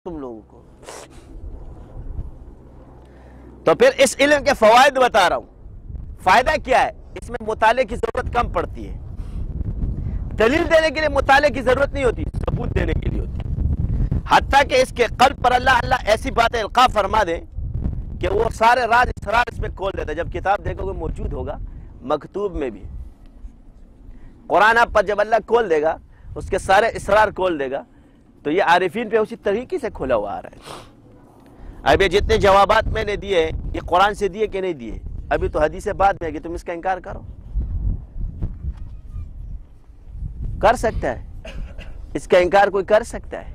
تم لوگوں کو. تو پھر اس علم کے فوائد بتا رہا ہوں. فائدہ کیا ہے؟ اس میں مطالعے کی ضرورت کم پڑتی ہے. دلیل دینے کے لیے مطالعے کی ضرورت نہیں ہوتی، ثبوت دینے کے لیے ہوتی. حتیٰ کہ اس کے قلب پر اللہ ایسی باتیں القاء فرما دے کہ وہ سارے راز اسرار اس میں کھول دیتا ہے. جب کتاب دیکھو گے موجود ہوگا مکتوب میں بھی. قرآن آپ پر جب اللہ کھول دے گا، اس کے سارے اسرار کھول دے گا، تو یہ عارفین پہ اسی طریقے سے کھلا ہوا آ رہا ہے. اب یہ جتنے جوابات میں نے دیے یہ قرآن سے دیے کہ نہیں دیے؟ ابھی تو حدیث بعد میں ہے کہ تم اس کا انکار کرو. کر سکتا ہے؟ اس کا انکار کوئی کر سکتا ہے؟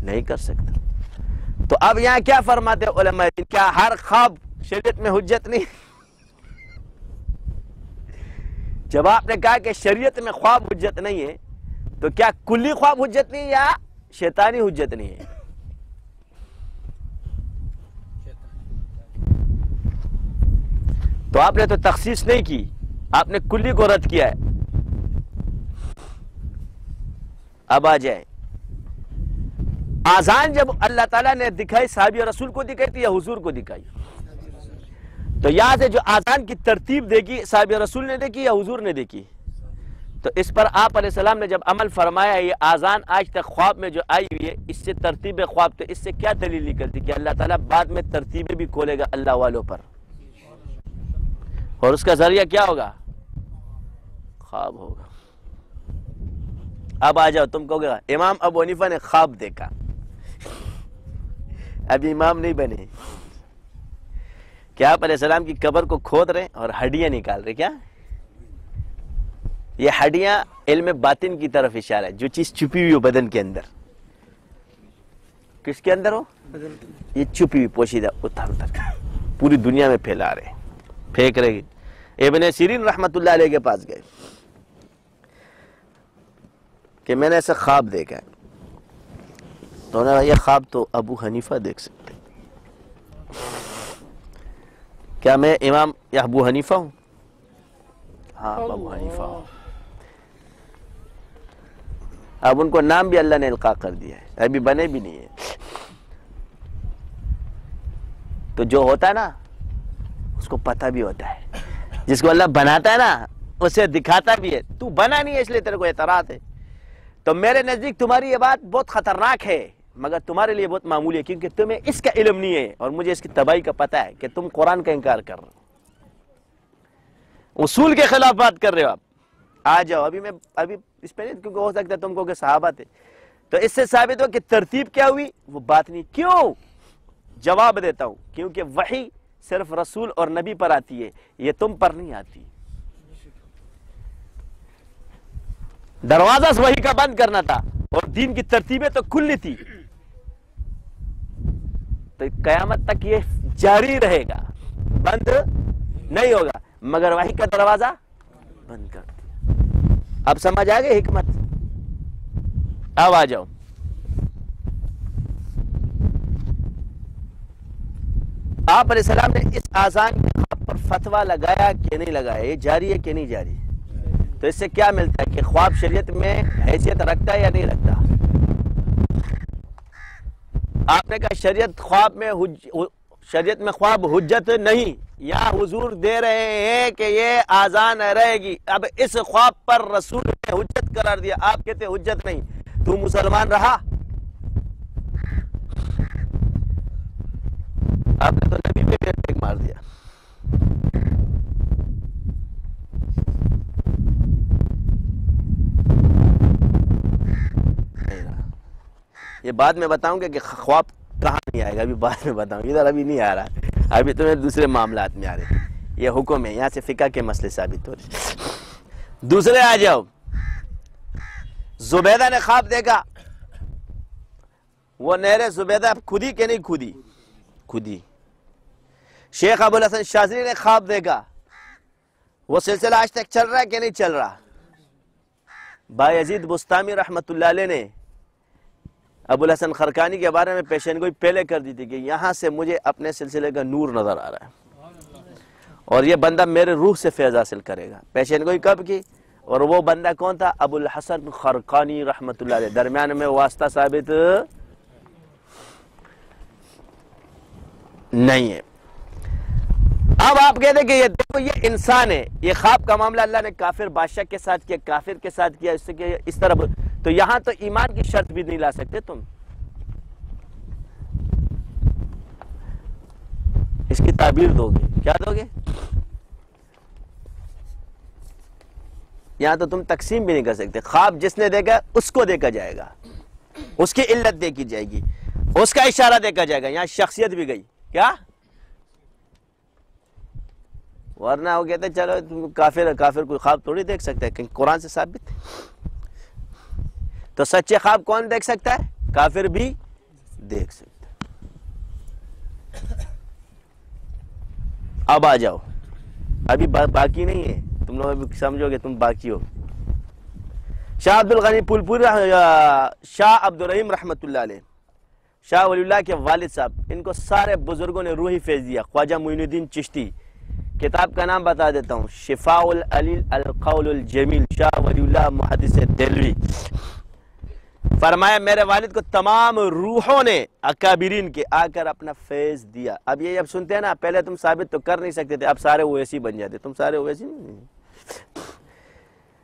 نہیں کر سکتا. تو اب یہاں کیا فرماتے علماء؟ کیا ہر خواب شریعت میں حجت نہیں؟ جب آپ نے کہا کہ شریعت میں خواب حجت نہیں ہے، تو کیا کلی خواب حجت نہیں یا شیطانی حجت نہیں ہے؟ تو آپ نے تو تخصیص نہیں کی، آپ نے کلی کو رد کیا ہے. اب آ جائیں، آذان جب اللہ تعالیٰ نے دکھائی صحابی رسول کو دکھائی تھی یا حضور کو دکھائی؟ تو یہاں سے جو آذان کی ترتیب دیکھی صحابی رسول نے دیکھی یا حضور نے دیکھی؟ تو اس پر آپ علیہ السلام نے جب عمل فرمایا. یہ آذان آج تک خواب میں جو آئی ہوئی ہے، اس سے ترتیب خواب، تو اس سے کیا دلیل نکلتی کہ اللہ تعالیٰ بعد میں ترتیبیں بھی کھولے گا اللہ والوں پر، اور اس کا ذریعہ کیا ہوگا؟ خواب ہوگا. اب آ جاؤ، تم کہو گے امام ابو حنیفہ نے خواب دیکھا. ابھی امام نہیں بنے کیا آپ علیہ السلام کی قبر کو کھود رہے اور ہڈیاں نکال رہے؟ کیا یہ ہڈیاں علم باطن کی طرف اشارہ ہے؟ جو چیز چھپی ہوئی ہو بدن کے اندر، کس کے اندر ہو؟ یہ چھپی ہوئی پوشیدہ اتر پوری دنیا میں پھیلا رہے، پھینک رہے. ابن سیرین رحمت اللہ علیہ کے پاس گئے کہ میں نے ایسا خواب دیکھا ہے. تو انہوں نے یہ خواب تو ابو حنیفہ دیکھ سکتے. کیا میں امام یا ابو حنیفہ ہوں؟ ہاں ابو حنیفہ ہوں. اب ان کو نام بھی اللہ نے القاء کر دیا ہے، ابھی بنے بھی نہیں ہے. تو جو ہوتا ہے نا اس کو پتہ بھی ہوتا ہے، جس کو اللہ بناتا ہے نا اسے دکھاتا بھی ہے. تو بنا نہیں ہے اس لیے تیرے کو اعتراض ہے. تو میرے نزدیک تمہاری یہ بات بہت خطرناک ہے، مگر تمہارے لیے بہت معمولی ہے، کیونکہ تمہیں اس کا علم نہیں ہے اور مجھے اس کی تباہی کا پتہ ہے کہ تم قرآن کا انکار کر رہے ہو، اصول کے خلاف بات کر رہے ہو. آپ آ جاؤ، ابھی اس پہ نہیں، کیونکہ ہو سکتا ہے تم کو کہ صحابہ تھے. تو اس سے ثابت ہو کہ ترتیب کیا ہوئی، وہ بات نہیں. کیوں؟ جواب دیتا ہوں، کیونکہ وحی صرف رسول اور نبی پر آتی ہے، یہ تم پر نہیں آتی. دروازہ وحی کا بند کرنا تھا اور دین کی ترتیبیں تو کھلی تھی. تو قیامت تک یہ جاری رہے گا، بند نہیں ہوگا، مگر وحی کا دروازہ بند کر دیا. اب سمجھ آ گئی حکمت؟ اب آ جاؤ. آپ علیہ السلام نے اس آذان کے خواب پر فتویٰ لگایا کہ نہیں لگایا؟ یہ جاری ہے کہ نہیں جاری؟ تو اس سے کیا ملتا ہے کہ خواب شریعت میں حیثیت رکھتا ہے یا نہیں رکھتا؟ آپ نے کہا شریعت میں خواب حجت نہیں، یا حضور دے رہے ہیں کہ یہ آذان رہے گی. اب اس خواب پر رسول نے حجت قرار دیا، آپ کہتے حجت نہیں. تو مسلمان رہا؟ آپ نے تو نبی پہ ٹیک مار دیا. یہ بعد میں بتاؤں گا کہ خواب کہاں نہیں آئے گا، ابھی بعد میں بتاؤں گا، ادھر ابھی نہیں آ رہا، ابھی تمہیں دوسرے معاملات میں آ رہے. یہ حکم ہے، یہاں سے فقہ کے مسئلے ثابت ہو رہے. دوسرے آ جاؤ. زبیدہ نے خواب دیکھا. وہ نہر زبیدہ کھدی کہ نہیں کھدی؟ کھدی. شیخ ابو الحسن شاذلی نے خواب دیکھا. وہ سلسلہ آج تک چل رہا ہے کہ نہیں چل رہا؟ بایزید بستامی رحمت اللہ علیہ نے ابو الحسن خرقانی کے بارے میں پیشین گوئی پہلے کر دی تھی کہ یہاں سے مجھے اپنے سلسلے کا نور نظر آ رہا ہے اور یہ بندہ میرے روح سے فیض حاصل کرے گا. پیشین گوئی کب کی؟ اور وہ بندہ کون تھا؟ ابو الحسن خرقانی رحمت اللہ علیہ. درمیان میں واسطہ ثابت نہیں ہے۔ اب آپ کہتے ہیں کہ یہ دیکھو یہ انسان ہے، یہ خواب کا معاملہ اللہ نے کافر بادشاہ کے ساتھ کیا، کافر کے ساتھ کیا، اس سے کہ اس طرح، تو یہاں تو ایمان کی شرط بھی نہیں لا سکتے تم، اس کی تعبیر دو گے، کیا دو گے؟ یہاں تو تم تقسیم بھی نہیں کر سکتے، خواب جس نے دیکھا اس کو دیکھا جائے گا، اس کی علت دیکھی جائے گی، اس کا اشارہ دیکھا جائے گا، یہاں شخصیت بھی گئی کیا؟ ورنہ وہ کہتے چلو کافر کوئی خواب تھوڑی دیکھ سکتا ہے، کہ قرآن سے ثابت ہے۔ تو سچے خواب کون دیکھ سکتا ہے؟ کافر بھی دیکھ سکتا ہے۔ اب آ جاؤ، ابھی باقی نہیں ہے، تم لوگ ابھی سمجھو گے تم باقی ہو۔ شاہ عبد الغنی پھولپوری، شاہ عبد الرحیم رحمۃ اللہ علیہ، شاہ ولی اللہ کے والد صاحب، ان کو سارے بزرگوں نے روحی فیض دیا۔ خواجہ معین الدین چشتی، کتاب کا نام بتا دیتا ہوں، شفاء العلیل القول الجمیل، شاہ ولی اللہ محدث دہلوی، فرمایا میرے والد کو تمام روحوں نے اکابرین کے آ کر اپنا فیض دیا۔ اب یہ جب سنتے ہیں نا، پہلے تم ثابت تو کر نہیں سکتے تھے، اب سارے اویسی بن جاتے، تم سارے اویسی نہیں،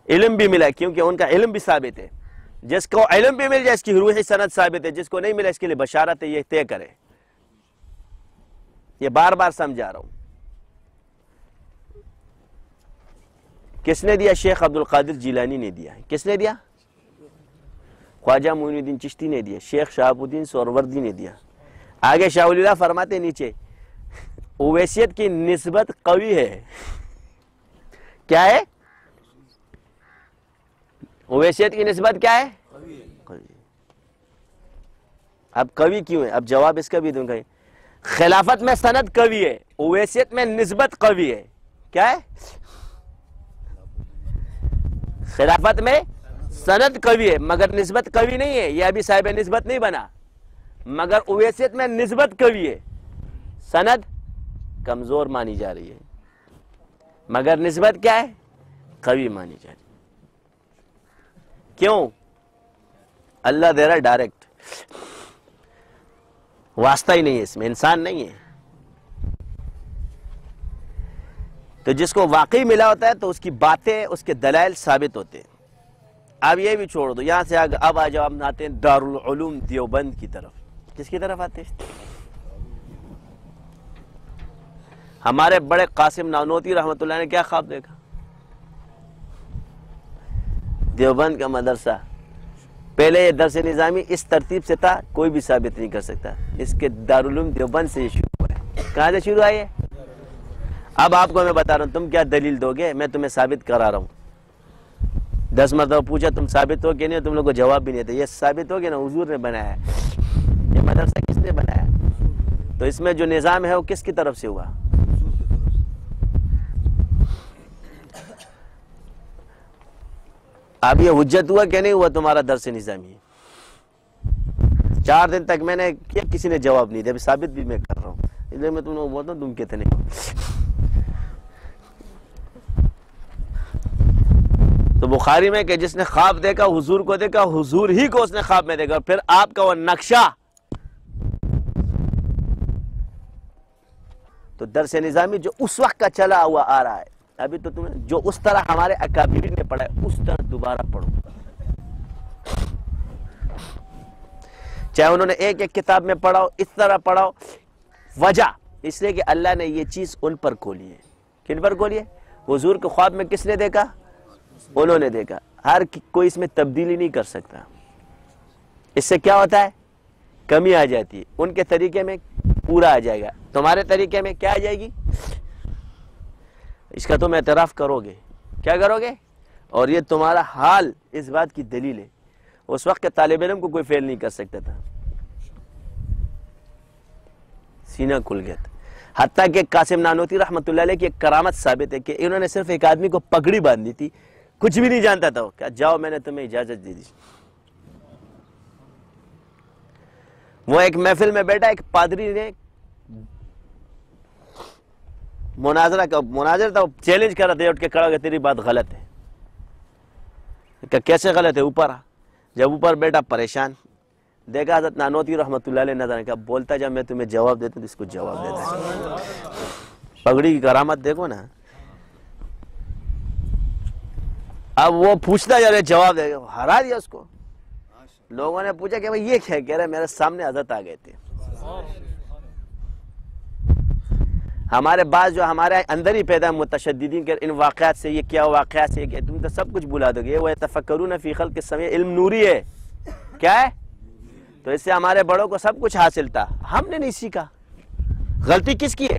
علم بھی ملا، کیونکہ ان کا علم بھی ثابت ہے۔ جس کو علم بھی مل جائے اس کی روحی سند ثابت ہے، جس کو نہیں ملا اس کے لیے بشارت ہے، یہ طے کرے۔ یہ بار بار سمجھا رہا ہوں۔ کس نے دیا؟ شیخ عبد القادر جیلانی نے دیا ہے۔ کس نے دیا؟ خواجہ معین الدین چشتی نے دیا، شیخ شہاب الدین سہروردی نے دیا۔ آگے شاہ ولی اللہ فرماتے نیچے، اویسیت کی نسبت قوی ہے۔ کیا ہے؟ اویسیت کی نسبت کیا ہے؟ قوی۔ اب قوی کیوں ہے؟ اب جواب اس کا بھی دوں گا۔ خلافت میں سند قوی ہے، اویسیت میں نسبت قوی ہے۔ کیا ہے؟ خلافت میں سند قوی ہے مگر نسبت قوی نہیں ہے، یہ ابھی صاحب نسبت نہیں بنا، مگر اویسیت میں نسبت قوی ہے، سند کمزور مانی جا رہی ہے، مگر نسبت کیا ہے؟ قوی مانی جا رہی ہے۔ کیوں؟ اللہ دے رہا ڈائریکٹ، واسطہ ہی نہیں ہے اس میں، انسان نہیں ہے۔ تو جس کو واقعی ملا ہوتا ہے تو اس کی باتیں، اس کے دلائل ثابت ہوتے ہیں۔ اب یہ بھی چھوڑ دو، یہاں سے اب آ جاؤ، ہم آتے ہیں دارالعلوم دیوبند کی طرف۔ کس کی طرف آتے ہیں؟ ہمارے بڑے قاسم نانوتوی رحمۃ اللہ نے کیا خواب دیکھا؟ دیوبند کا مدرسہ، پہلے یہ درس نظامی اس ترتیب سے تھا، کوئی بھی ثابت نہیں کر سکتا، اس کے دارالعلوم دیوبند سے یہ شروع ہوا ہے۔ کہاں سے شروع آئی ہے؟ اب آپ کو میں بتا رہا ہوں، تم کیا دلیل دو گے؟ میں تمہیں ثابت کرا رہا ہوں۔ 10 مرتبہ پوچھا تم ثابت ہو کہ نہیں، تم لوگ کو جواب بھی نہیں تھا۔ یہ ثابت ہو گیا نا، حضور نے بنایا ہے، یہ مدرسہ کس نے بنایا؟ تو اس میں جو نظام ہے وہ کس کی طرف سے ہوا؟ اب یہ حجت ہوا کہ نہیں ہوا تمہارا درس نظامی؟ 4 دن تک میں نے کیا، کسی نے جواب نہیں دیا، ابھی ثابت بھی میں کر رہا ہوں، اس لیے میں تم لوگوں کو بولتا ہوں تم کہتے نہیں۔ تو بخاری میں کہ جس نے خواب دیکھا حضور کو دیکھا، حضور ہی کو اس نے خواب میں دیکھا، پھر آپ کا وہ نقشہ۔ تو درس نظامی جو اس وقت کا چلا ہوا آ رہا ہے، ابھی تو تمہیں جو اس طرح ہمارے اکابرین نے پڑھا ہے اس طرح دوبارہ پڑھو، چاہے انہوں نے ایک ایک کتاب میں پڑھاؤ، اس طرح پڑھاؤ۔ وجہ اس لیے کہ اللہ نے یہ چیز ان پر کھولی ہے۔ کن پر کھولی ہے؟ حضور کے خواب میں کس نے دیکھا؟ انہوں نے دیکھا۔ ہر کوئی اس میں تبدیلی نہیں کر سکتا۔ اس سے کیا ہوتا ہے؟ کمی آ جاتی ہے، ان کے طریقے میں پورا آ جائے گا، تمہارے طریقے میں کیا آ جائے گی؟ اس کا تم اعتراف کرو گے، کیا کرو گے؟ اور یہ تمہارا حال اس بات کی دلیل ہے، اس وقت کے طالب علم کو کوئی فیل نہیں کر سکتا تھا، سینہ کھل گیا تھا۔ حتیٰ کہ قاسم نانوتوی رحمۃ اللہ علیہ کی ایک کرامت ثابت ہے کہ انہوں نے صرف ایک آدمی کو پگڑی باندھی تھی، کچھ بھی نہیں جانتا تھا، کہ جاؤ میں نے تمہیں اجازت دے دی۔ وہ ایک محفل میں بیٹھا، ایک پادری نے مناظرہ تھا، چیلنج کر رہا تھا، اٹھ کے کھڑا ہو گیا، تیری بات غلط ہے۔ کہ کیسے غلط ہے؟ اوپر آ۔ جب اوپر بیٹھا پریشان، دیکھا حضرت نانوتوی رحمۃ اللہ علیہ نظر کہا بولتا جب میں تمہیں جواب دیتا ہوں تو اس کو جواب دیتا ہے. پگڑی کی کرامت دیکھو نا. اب وہ پوچھتا جا رہے جواب دے گا, ہرا دیا اس کو. لوگوں نے پوچھا کہ بھائی یہ کیا کہہ رہے, میرے سامنے حضرت آ گئے تھے. ہمارے بعض جو ہمارے اندر ہی پیدا متشددین کے ان واقعات سے, یہ کیا واقعات سے, کہ تم تو سب کچھ بلا دو گے. وہ تفکرون فی خلق السماء, علم نوری ہے. کیا ہے؟ تو اس سے ہمارے بڑوں کو سب کچھ حاصل تھا, ہم نے نہیں سیکھا. غلطی کس کی ہے؟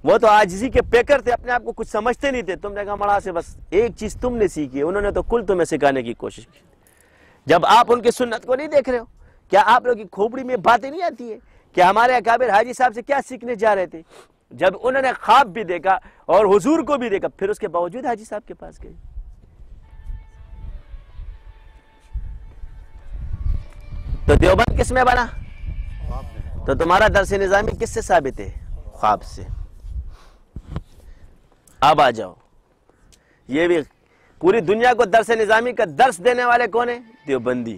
وہ تو عاجزی کے پیکر تھے, اپنے آپ کو کچھ سمجھتے نہیں تھے. تم نے کہا مڑا سے بس ایک چیز تم نے سیکھی, انہوں نے تو کل تمہیں سکھانے کی کوشش کی. جب آپ ان کی سنت کو نہیں دیکھ رہے ہو, کیا آپ لوگ کی کھوپڑی میں باتیں نہیں آتی ہے کہ ہمارے اکابر حاجی صاحب سے کیا سیکھنے جا رہے تھے؟ جب انہوں نے خواب بھی دیکھا اور حضور کو بھی دیکھا, پھر اس کے باوجود حاجی صاحب کے پاس گئے. تو دیوبند کس میں بنا؟ تو تمہارا درس نظامی کس سے ثابت ہے؟ خواب سے. اب آ جاؤ, یہ بھی پوری دنیا کو درس نظامی کا درس دینے والے کون ہیں؟ دیوبندی.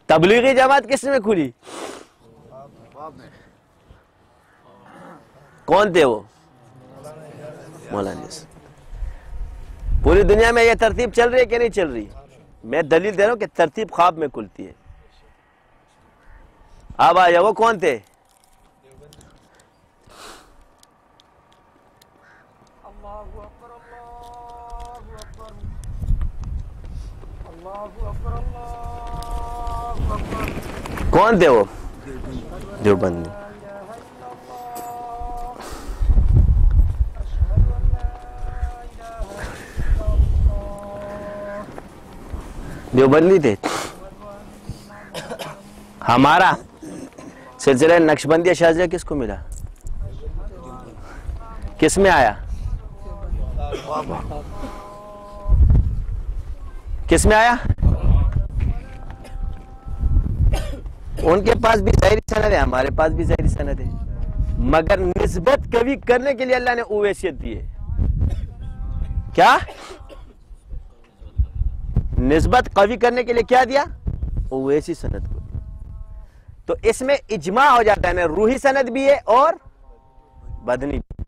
تبلیغی جماعت کس میں کھلی؟ کون تھے وہ؟ مولانا. پوری دنیا میں یہ ترتیب چل رہی ہے کہ نہیں چل رہی؟ میں دلیل دے رہا ہوں کہ ترتیب خواب میں کھلتی ہے. اب آیا, وہ کون تھے؟ کون تھے وہ؟ دیوبندی. دیوبندی تھے. ہمارا سلسلہ نقشبندی شاذلیہ کس کو ملا؟ کس میں آیا؟ کس میں آیا؟ ان کے پاس بھی ظاہری سند ہے, ہمارے پاس بھی ظاہری سند ہے, مگر نسبت قوی کرنے کے لیے اللہ نے اویسیت دی ہے. کیا نسبت قوی کرنے کے لیے کیا دیا؟ اویسی سند کو. تو اس میں اجماع ہو جاتا ہے نا, روحی سند بھی ہے اور بدنی بھی.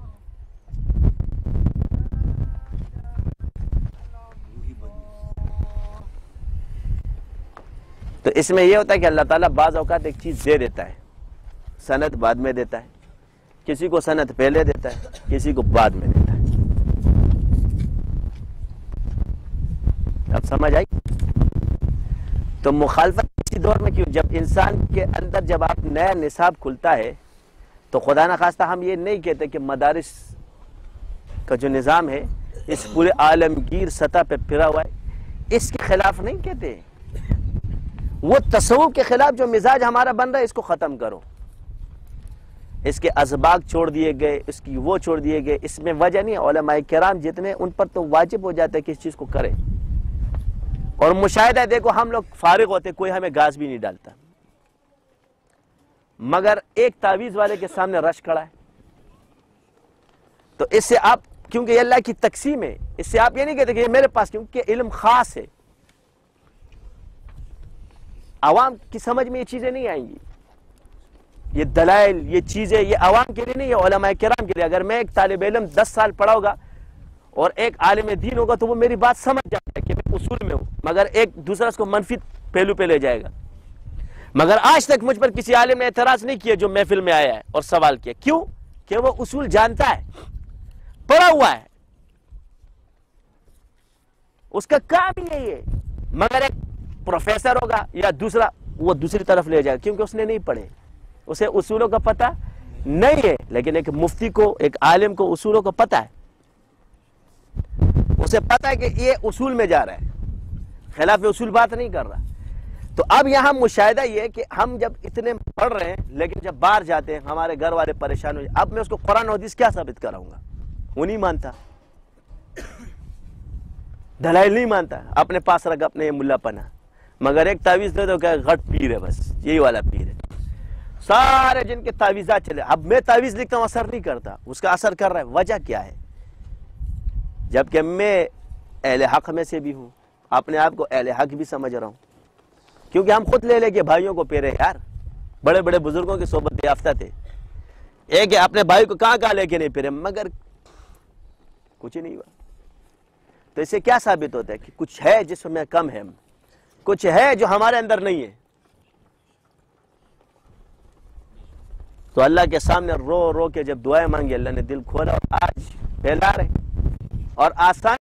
تو اس میں یہ ہوتا ہے کہ اللہ تعالیٰ بعض اوقات ایک چیز دے دیتا ہے, سند بعد میں دیتا ہے. کسی کو سند پہلے دیتا ہے, کسی کو بعد میں دیتا ہے. اب سمجھ آئی؟ تو مخالفت اسی دور میں کیوں؟ جب انسان کے اندر جب آپ نیا نصاب کھلتا ہے تو خدا نخواستہ ہم یہ نہیں کہتے کہ مدارس کا جو نظام ہے اس پورے عالمگیر سطح پہ پھرا ہوا ہے, اس کے خلاف نہیں کہتے. وہ تصوف کے خلاف جو مزاج ہمارا بن رہا ہے اس کو ختم کرو. اس کے اسباق چھوڑ دیے گئے, اس کی وہ چھوڑ دیے گئے. اس میں وجہ نہیں ہے. علماء کرام جتنے ان پر تو واجب ہو جاتا ہے کہ اس چیز کو کرے. اور مشاہدہ دیکھو, ہم لوگ فارغ ہوتے, کوئی ہمیں گاز بھی نہیں ڈالتا, مگر ایک تعویذ والے کے سامنے رش کھڑا ہے. تو اس سے آپ, کیونکہ یہ اللہ کی تقسیم ہے, اس سے آپ یہ نہیں کہتے کہ یہ میرے پاس, کیونکہ علم خاص ہے. عوام کی سمجھ میں یہ چیزیں نہیں آئیں گی. یہ دلائل, یہ چیزیں, یہ عوام کے لیے نہیں, یہ علماء کرام کے لیے. اگر میں ایک طالب علم 10 سال پڑھا ہوگا اور ایک عالم دین ہوگا تو وہ میری بات سمجھ جاتا ہے کہ میں اصول میں ہوں, مگر ایک دوسرا اس کو منفی پہلو پہ لے جائے گا. مگر آج تک مجھ پر کسی عالم نے اعتراض نہیں کیا جو محفل میں آیا ہے اور سوال کیا. کیوں؟ کہ وہ اصول جانتا ہے, پڑھا ہوا ہے, اس کا کام ہی یہی ہے. مگر ایک پروفیسر ہوگا یا دوسرا, وہ دوسری طرف لے جائے گا کیونکہ اس نے نہیں پڑھے, اسے اصولوں کا پتہ نہیں ہے. لیکن ایک مفتی کو, ایک عالم کو اصولوں کا پتہ ہے. اسے پتہ ہے کہ یہ اصول میں جا رہا ہے, خلاف اصول بات نہیں کر رہا. تو اب یہاں مشاہدہ یہ ہے کہ ہم جب اتنے پڑھ رہے ہیں لیکن جب باہر جاتے ہیں ہمارے گھر والے پریشان ہو جائے. اب میں اس کو قرآن و حدیث کیا ثابت کراؤں گا؟ وہ نہیں مانتا, دلائل نہیں مانتا, اپنے پاس رکھ اپنے ملا پنا. مگر ایک تعویذ دے دو کہ غٹ پیر ہے, بس یہی والا پیر ہے. سارے جن کے تعویذات چلے. اب میں تعویذ لکھتا ہوں, اثر نہیں کرتا, اس کا اثر کر رہا ہے. وجہ کیا ہے؟ جبکہ میں اہل حق میں سے بھی ہوں, اپنے آپ کو اہل حق بھی سمجھ رہا ہوں، کیونکہ ہم خود لے کے بھائیوں کو پیرے یار، بڑے بڑے بزرگوں کی صحبت یافتہ تھے، ایک اپنے بھائی کو کہاں لے کے نہیں پھرے، مگر کچھ ہی نہیں ہوا۔ تو اس سے کیا ثابت ہوتا ہے کہ کچھ ہے جس میں کم ہے، کچھ ہے جو ہمارے اندر نہیں ہے۔ تو اللہ کے سامنے رو رو کے جب دعائیں مانگی، اللہ نے دل کھولا اور آج پھیلا رہے اور آسان